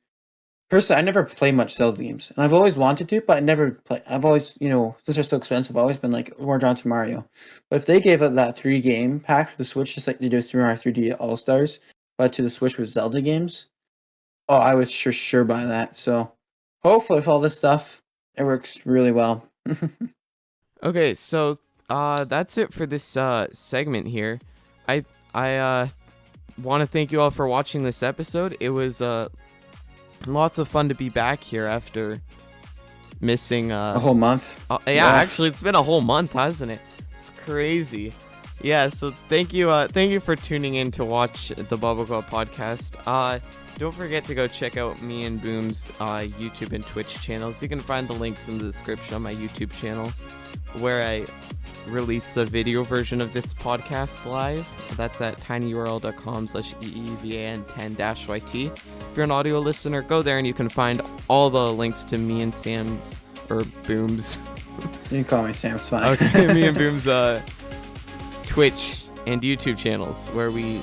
Personally, I never play much Zelda games. And I've always wanted to, but I never play. I've always, since they're so expensive, I've always been like more drawn to Mario. But if they gave it that 3 game pack for the Switch, just like they do with Super Mario 3D All Stars, but to the Switch with Zelda games, I would sure buy that. So hopefully with all this stuff, it works really well. Okay, so that's it for this segment here. I want to thank you all for watching this episode. It was lots of fun to be back here after missing a whole month. Yeah, actually, it's been a whole month, hasn't it? It's crazy. Yeah, so thank you for tuning in to watch the BBQ Podcast. Don't forget to go check out me and Boom's YouTube and Twitch channels. You can find the links in the description on my YouTube channel, where I release the video version of this podcast live. That's at tinyurl.com/eevan10-yt. If you're an audio listener, go there and you can find all the links to me and Sam's, or Boom's. You can call me Sam, it's fine. Okay, me and Boom's Twitch and YouTube channels, where we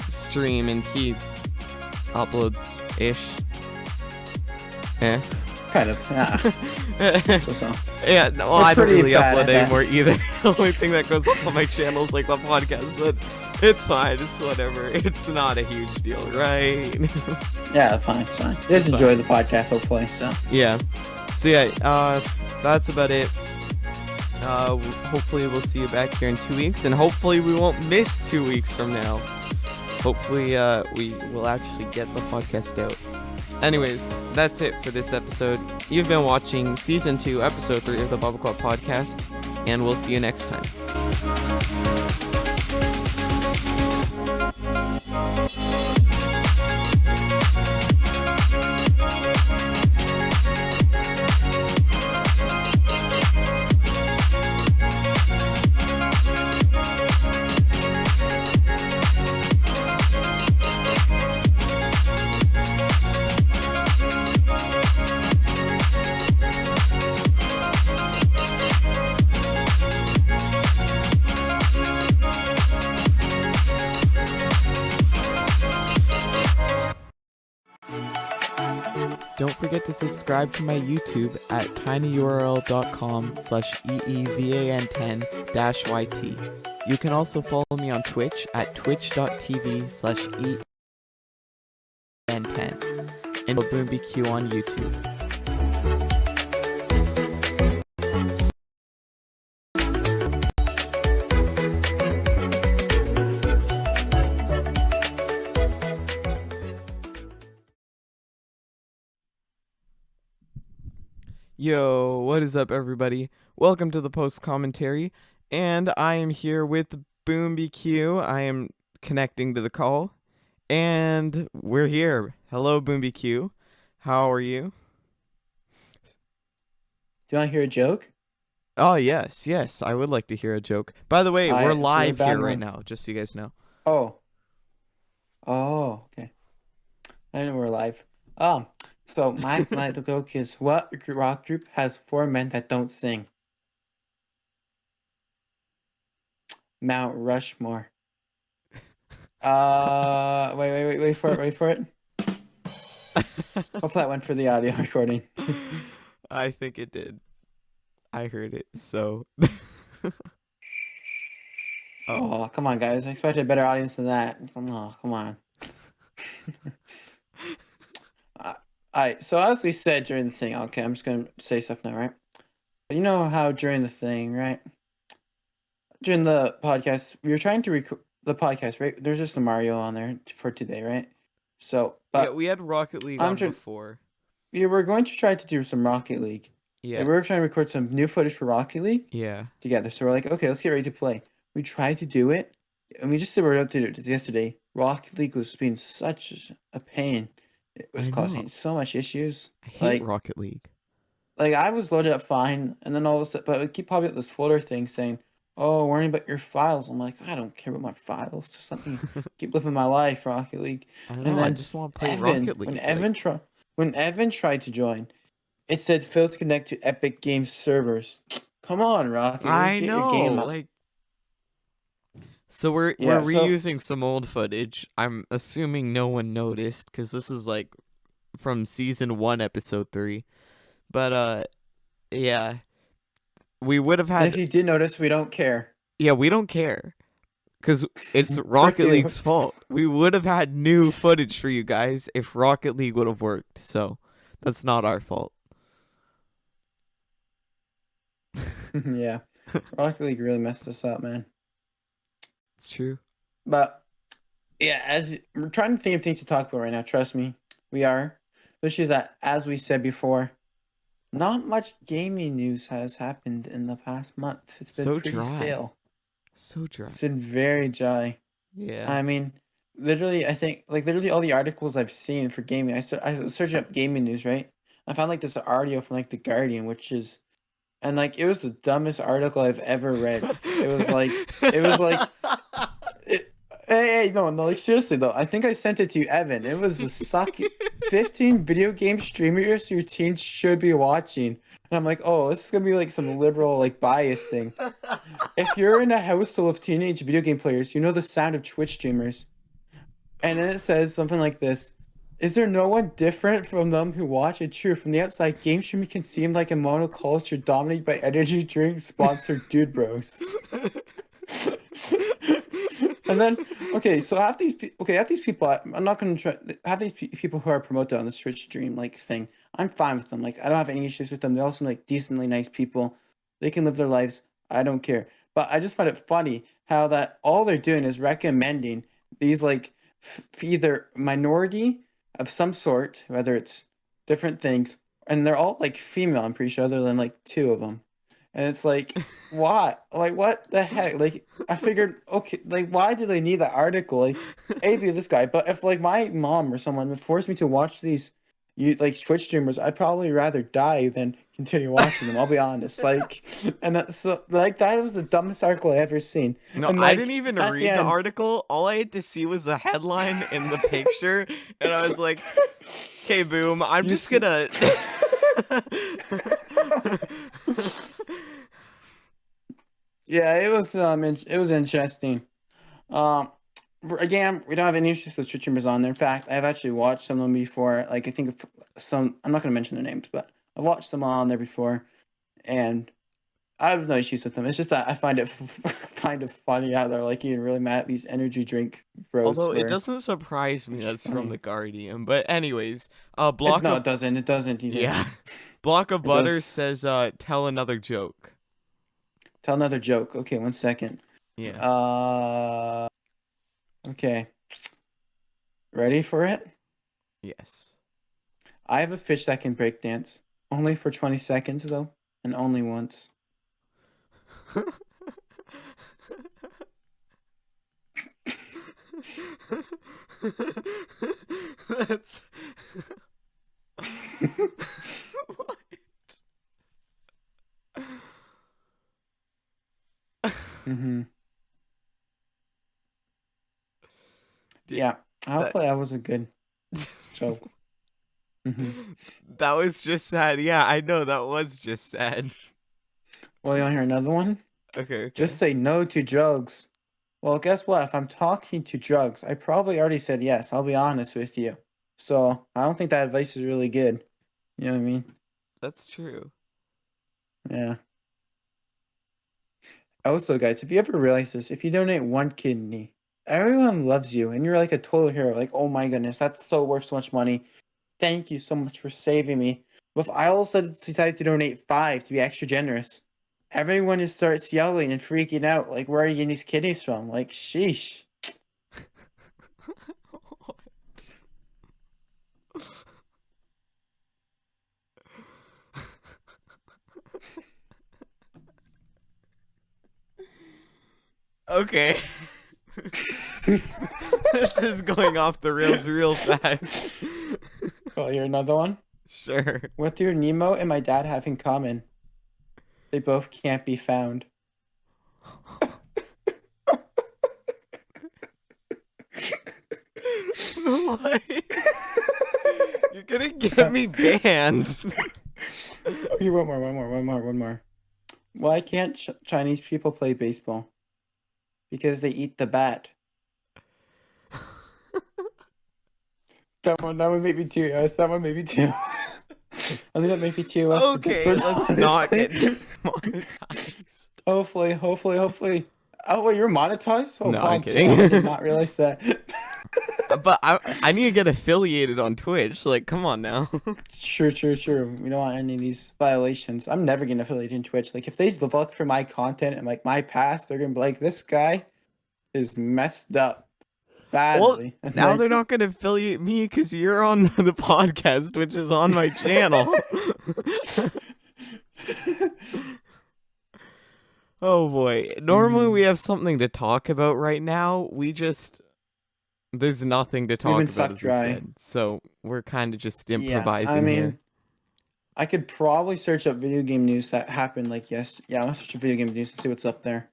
stream and he uploads ish. Kind of, yeah. So. Yeah, no, I don't really upload anymore either. The only thing that goes up on my channel is like the podcast, but it's fine. It's whatever. It's not a huge deal, right? Yeah, it's fine. It's fine. Just enjoy the podcast, hopefully. So yeah. So yeah, that's about it. Hopefully we'll see you back here in 2 weeks, and hopefully we won't miss 2 weeks from now. Hopefully we will actually get the podcast out. Anyways, that's it for this episode. You've been watching Season 2, Episode 3 of the BBQ Podcast, and we'll see you next time. Don't forget to subscribe to my YouTube at tinyurl.com/eevan10-yt. You can also follow me on Twitch at twitch.tv/eevan10 and BoomBQ on YouTube. Yo, what is up, everybody? Welcome to the post commentary, and I am here with BoomBQ. I am connecting to the call, and we're here. Hello, BoomBQ. How are you? Do you want to hear a joke? Oh, yes, I would like to hear a joke. By the way, we're live here right now, just so you guys know. Oh, okay. I didn't know we're live. So my joke is, what rock group has 4 men that don't sing? Mount Rushmore. Wait for it. Hopefully that went for the audio recording. I think it did. I heard it, so. Oh, come on, guys. I expected a better audience than that. Oh, come on. Alright, so as we said during the thing, okay, I'm just going to say stuff now, right? You know how during the thing, right? During the podcast, we were trying to record the podcast, right? There's just a Mario on there for today, right? So, yeah, we had Rocket League on before. Yeah, we're going to try to do some Rocket League. Yeah. And we're trying to record some new footage for Rocket League. Yeah. Together. So we're like, okay, let's get ready to play. We tried to do it, and we just said we were going to do it yesterday. Rocket League was being such a pain. It was causing so much issues. I hate Rocket League. Like, I was loaded up fine, and then all of a sudden, but it keep popping up this folder thing saying, oh, worrying about your files. I'm like, I don't care about my files. Just let me keep living my life, Rocket League. I know, and then I just want to play Rocket League. When Evan tried to join, it said fail to connect to Epic Games servers. Come on, Rocket League. I know, like. So we're reusing some old footage. I'm assuming no one noticed, because this is like from season 1, episode 3. But yeah, we would have had. And if you did notice, we don't care. Yeah, we don't care, because it's Rocket League's fault. We would have had new footage for you guys if Rocket League would have worked. So that's not our fault. Yeah, Rocket League really messed us up, man. It's true. But yeah, as we're trying to think of things to talk about right now, trust me, we are. Which is that, as we said before, not much gaming news has happened in the past month. It's been pretty stale. So dry. It's been very dry. Yeah. I mean, literally, I think literally all the articles I've seen for gaming. I was searching up gaming news, right? I found this article from the Guardian, which is, and it was the dumbest article I've ever read. It was it, hey, no, seriously though. I think I sent it to you, Evan. It was the 15 video game streamers your teens should be watching. And I'm like, oh, this is gonna be some liberal bias thing. If you're in a household of teenage video game players, you know the sound of Twitch streamers. And then it says something like this. Is there no one different from them who watch it? True, from the outside, game streaming can seem like a monoculture dominated by energy drink sponsored dude bros. And then, so half these people, I'm not going to try, half these people who are promoted on the Twitch stream thing, I'm fine with them. I don't have any issues with them. They're also decently nice people. They can live their lives. I don't care. But I just find it funny how that all they're doing is recommending these either minority of some sort, whether it's different things, and they're all female, I'm pretty sure, other than two of them. And it's what? What the heck? I figured, okay, why do they need that article? Maybe this guy, but if my mom or someone would force me to watch these Twitch streamers, I'd probably rather die than continue watching them. I'll be honest. And that was the dumbest article I ever seen. No, and, I didn't even read the article. All I had to see was the headline and the picture, and I was like, "Okay, Boom, I'm just gonna." Yeah, it was interesting. Again, we don't have any issues with Twitch streamers on there. In fact, I've actually watched some of them before. I think of some. I'm not going to mention their names, but I've watched some on there before, and I have no issues with them. It's just that I find it funny how they're getting really mad at these energy drink bros. Although it doesn't surprise me that's from the Guardian. But anyways, Block. No, it doesn't. It doesn't either. Yeah, Block of Butter says, "Tell another joke." Tell another joke. Okay, 1 second. Yeah. Okay. Ready for it? Yes. I have a fish that can break dance. Only for 20 seconds, though. And only once. That's... What? Mm-hmm. Yeah, hopefully that was a good joke. Mm-hmm. That was just sad. Yeah, I know, that was just sad. Well, you want to hear another one? Okay. Just say no to drugs. Well, guess what? If I'm talking to drugs, I probably already said yes. I'll be honest with you. So I don't think that advice is really good. You know what I mean? That's true. Yeah. Also, guys, have you ever realized this? If you donate one kidney, everyone loves you, and you're a total hero. Oh my goodness, that's so worth so much money. Thank you so much for saving me. But if I also decided to donate 5 to be extra generous, everyone just starts yelling and freaking out. Where are you getting these kidneys from? Sheesh. Okay. This is going off the rails real fast. Oh, you're another one? Sure. What do Nemo and my dad have in common? They both can't be found. What? You're gonna get me banned. Okay, one more. Why can't Chinese people play baseball? Because they eat the bat. That one may be too US. That one may be too. I think that may be too US. Okay, let's not get demonetized. Hopefully. Oh, wait, you're monetized? Oh, no, God, I'm kidding. I did not realize that. But I need to get affiliated on Twitch. Come on now. Sure. We don't want any of these violations. I'm never getting affiliated in Twitch. If they look for my content and my past, they're gonna be like, this guy is messed up badly. Well, now they're not gonna affiliate me because you're on the podcast, which is on my channel. Oh boy. Normally we have something to talk about right now. There's nothing to talk about, sucked as we dry. said. So we're kind of just Yeah, improvising here. I could probably search up video game news that happened like yes. Yeah, I want to search up video game news and see what's up there.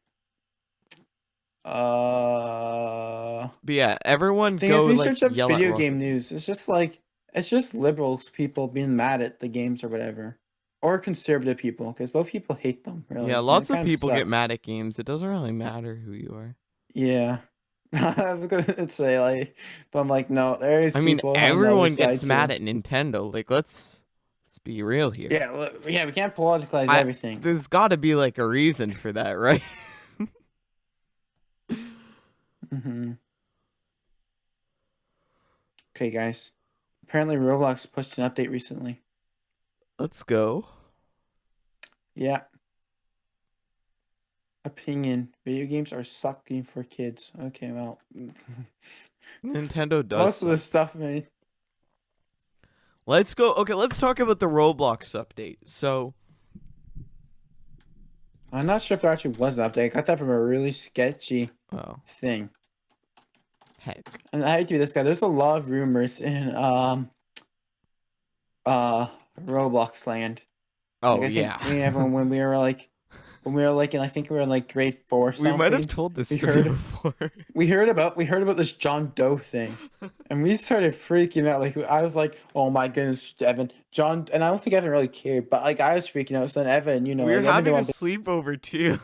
But yeah, everyone Thing is, go when you like search up yell at video Rocket. game news, it's just liberals people being mad at the games or whatever, or conservative people because both people hate them. Really, Yeah, and lots it of kind people get sucks. mad at games. It doesn't really matter who you are. Yeah, I was gonna say like, but I'm like, no, there is I mean, people on the other everyone side gets too. mad at Nintendo. Like, let's be real here. Yeah, we can't politicize everything. There's got to be like a reason for that, right? Mm-hmm. Okay, guys. Apparently, Roblox pushed an update recently. Let's go. Yeah. Opinion: video games are sucking for kids. Okay, well, Nintendo does. Most of the stuff, man. Let's go. Okay, let's talk about the Roblox update. So, I'm not sure if there actually was an update. I got that from a really sketchy thing. Heck. And I hate to be this guy. There's a lot of rumors in Roblox land. Oh like, I yeah. think everyone when we were like in, I think we were in like grade 4 or something. We might have told this story before. We heard about this John Doe thing, and we started freaking out. Like I was like, "Oh my goodness, Evan, John!" And I don't think Evan really cared, but like I was freaking out. So then Evan, you know, we were like, having a sleepover too.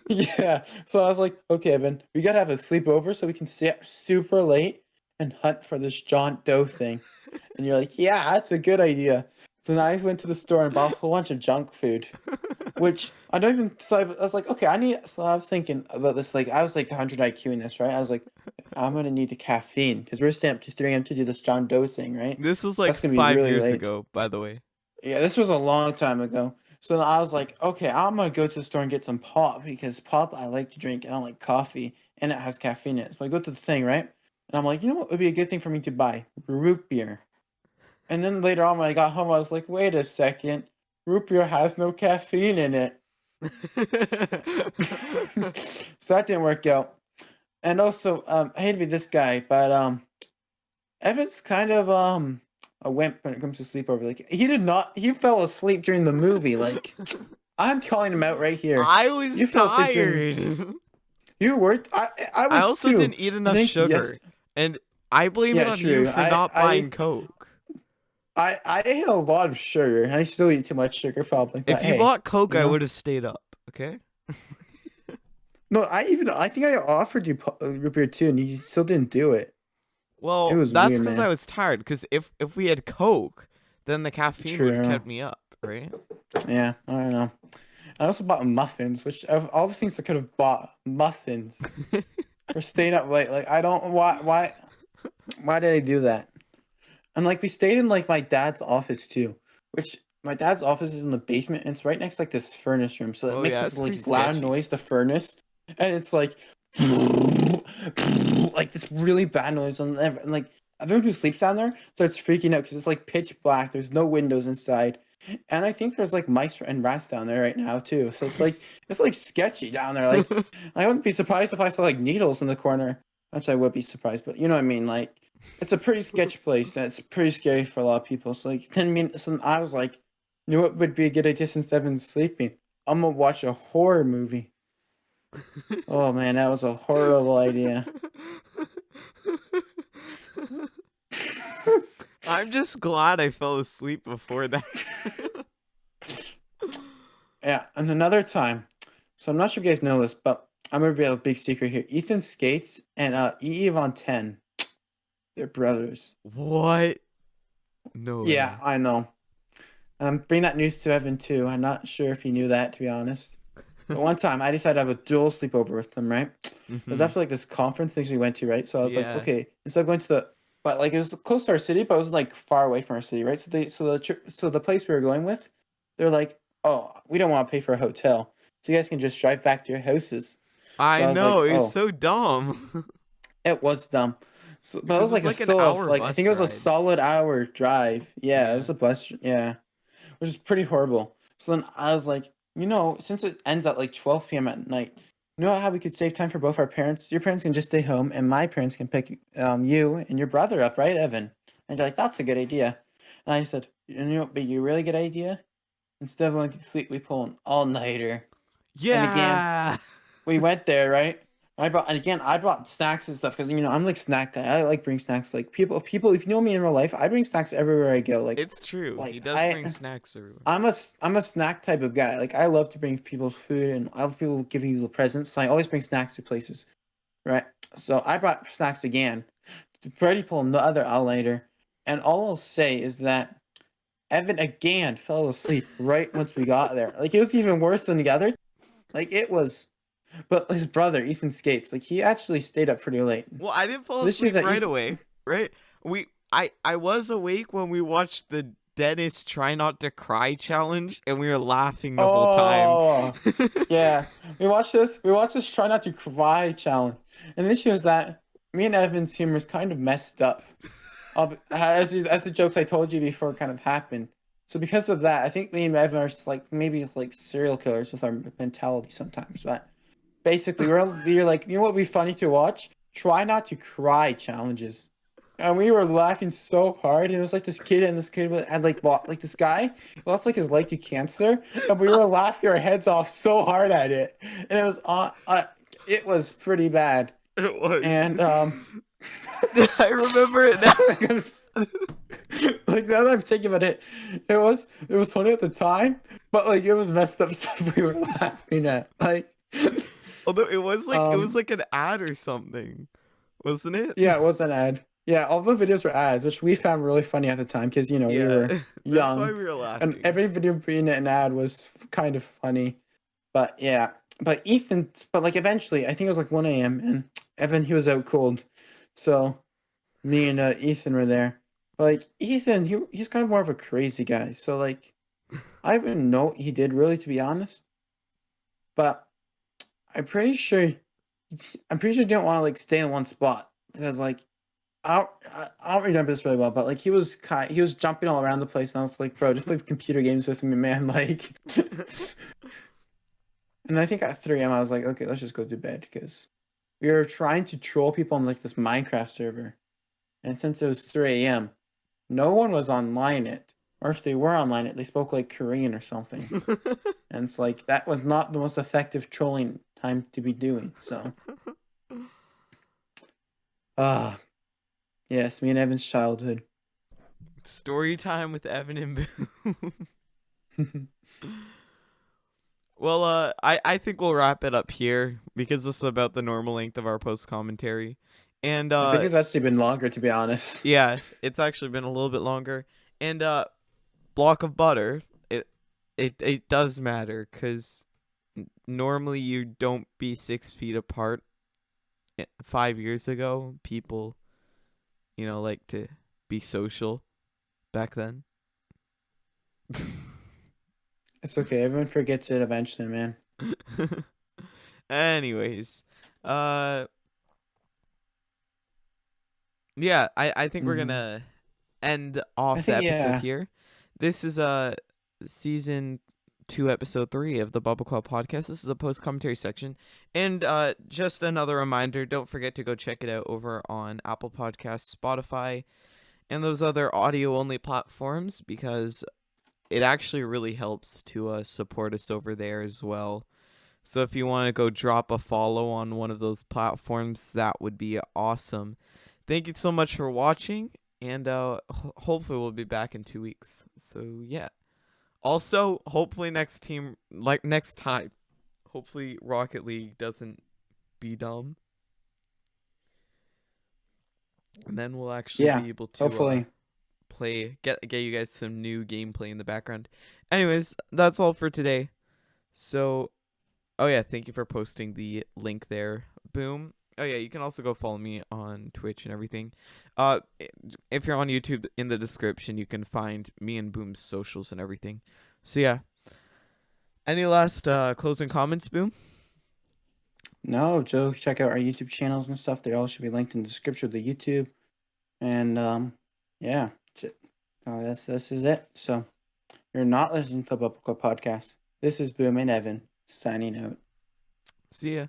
Yeah, so I was like, "Okay, Evan, we gotta have a sleepover so we can stay up super late and hunt for this John Doe thing." And you're like, "Yeah, that's a good idea." So then I went to the store and bought a whole bunch of junk food, which I don't even. So I was like, okay, So I was thinking about this. Like, I was like 100 IQ in this, right? I was like, I'm gonna need the caffeine because we're staying up to 3 a.m. to do this John Doe thing, right? This was like 5 years ago, by the way. Yeah, this was a long time ago. So then I was like, okay, I'm gonna go to the store and get some pop because pop I like to drink. I don't like coffee, and it has caffeine in it. So I go to the thing, right? And I'm like, you know what would be a good thing for me to buy? Root beer. And then later on, when I got home, I was like, wait a second. Root beer has no caffeine in it. So that didn't work out. And also, I hate to be this guy, but Evan's kind of a wimp when it comes to sleepover. Like he fell asleep during the movie. Like I'm calling him out right here. I was tired. You were. I was. I also didn't eat enough sugar. Yes. And I blame it on you for not buying Coke. I ate a lot of sugar, and I still eat too much sugar, probably. If you bought Coke, I would have stayed up. Okay. No, I think I offered you root beer too, and you still didn't do it. Well, that's because I was tired. Because if we had Coke, then the caffeine would have kept me up, right? Yeah, I don't know. I also bought muffins, which of all the things I could have bought, muffins for staying up late. Like I don't why did I do that? And like we stayed in like my dad's office too, which my dad's office is in the basement and it's right next to like this furnace room. So it makes this like loud noise, the furnace. And it's like like this really bad noise and like everyone who sleeps down there starts freaking out because it's like pitch black. There's no windows inside. And I think there's like mice and rats down there right now too. So it's like sketchy down there. Like I wouldn't be surprised if I saw like needles in the corner. Which I would be surprised, but you know what I mean? Like it's a pretty sketchy place and it's pretty scary for a lot of people. So like so I was like, you know what would be a good idea since Evan's sleeping? I'm gonna watch a horror movie. Oh man, that was a horrible idea. I'm just glad I fell asleep before that. Yeah, and another time. So I'm not sure if you guys know this, but I'm gonna reveal a big secret here. Ethan Skates and Eve on 10. They're brothers. What? No. Yeah, I know. Bring that news to Evan too. I'm not sure if he knew that, to be honest. But one time I decided to have a dual sleepover with them, right? It was after like this conference things we went to, right? So I was like, okay, instead of going to but like it was close to our city, but it was like far away from our city, right? So the place we were going with, they're like, oh, we don't want to pay for a hotel, so you guys can just drive back to your houses. I know, it's so dumb. It was dumb. So, but it was like an hour. I think it was a solid hour drive. Yeah, it was a bus. Yeah, which is pretty horrible. So then I was like, since it ends at like 12 p.m. at night, you know how we could save time for both our parents? Your parents can just stay home, and my parents can pick you and your brother up, right, Evan? And you're like, that's a good idea. And I said, but you really good idea? Instead of going to sleep, we pull an all-nighter. And again, Yeah. we went there, right? I brought snacks and stuff because I'm like snack guy. I like bring snacks. Like if you know me in real life, I bring snacks everywhere I go. It's true. He Like does bring snacks everywhere. I'm a snack type of guy. Like I love to bring people food and I love people giving people presents. So I always bring snacks to places, right? So I brought snacks again. Freddie pulled another all nighter, and all I'll say is that Evan again fell asleep right once we got there. Like it was even worse than the other. Like it was. But his brother, Ethan Skates, like he actually stayed up pretty late. Well, I didn't fall asleep right away, right? I was awake when we watched the Dennis Try Not to Cry challenge, and we were laughing the whole time. Yeah. We watched this Try Not to Cry challenge. And the issue is that me and Evan's humor is kind of messed up. As the jokes I told you before kind of happened. So because of that, I think me and Evan are like maybe like serial killers with our mentality sometimes, but basically, we're like, what would be funny to watch? Try not to cry challenges. And we were laughing so hard. And it was like this kid had like this guy lost like his leg to cancer. And we were laughing our heads off so hard at it. And it was pretty bad. It was. And I remember it now. Like now that I'm thinking about it, it was funny at the time, but like it was messed up stuff we were laughing at. Like although it was like an ad or something, wasn't it? Yeah, it was an ad. Yeah, all the videos were ads, which we found really funny at the time because we were young. That's why we were laughing. And every video being an ad was kind of funny. But yeah, but like eventually, I think it was like 1 a.m. and Evan, he was out cold, so me and Ethan were there. But like Ethan, he's kind of more of a crazy guy. So like, I don't even know what he did really, to be honest. But I'm pretty sure he didn't want to like stay in one spot because like I don't remember this really well, but like he was jumping all around the place, and I was like, bro, just play computer games with me, man. Like, and I think at 3 a.m. I was like, okay, let's just go to bed because we were trying to troll people on like this Minecraft server, and since it was 3 a.m., no one was online it, or if they were online it, they spoke like Korean or something, and it's like that was not the most effective trolling time to be doing. So, yes, me and Evan's childhood. Story time with Evan and Boom. Well, I think we'll wrap it up here because this is about the normal length of our post commentary. And I think it's actually been longer, to be honest. Yeah, it's actually been a little bit longer. And block of butter, it does matter because normally you don't be 6 feet apart. 5 years ago, people, like to be social back then. It's okay. Everyone forgets it eventually, man. Anyways, yeah, I think we're gonna end off the episode here. This is season 2, episode 3 of the BoomBQ Podcast. This is a post commentary section, and just another reminder: don't forget to go check it out over on Apple Podcasts, Spotify, and those other audio only platforms because it actually really helps to support us over there as well. So if you want to go drop a follow on one of those platforms, that would be awesome. Thank you so much for watching, and hopefully we'll be back in 2 weeks. So yeah. Also, hopefully next time, hopefully Rocket League doesn't be dumb. And then we'll actually be able to hopefully get you guys some new gameplay in the background. Anyways, that's all for today. So, oh yeah, thank you for posting the link there, Boom. Oh yeah, you can also go follow me on Twitch and everything. If you're on YouTube, in the description you can find me and Boom's socials and everything. So yeah. Any last closing comments, Boom? No, Joe, check out our YouTube channels and stuff. They all should be linked in the description of the YouTube. And yeah, this is it. So you're not listening to the BoomBQ Podcast. This is Boom and Evan signing out. See ya.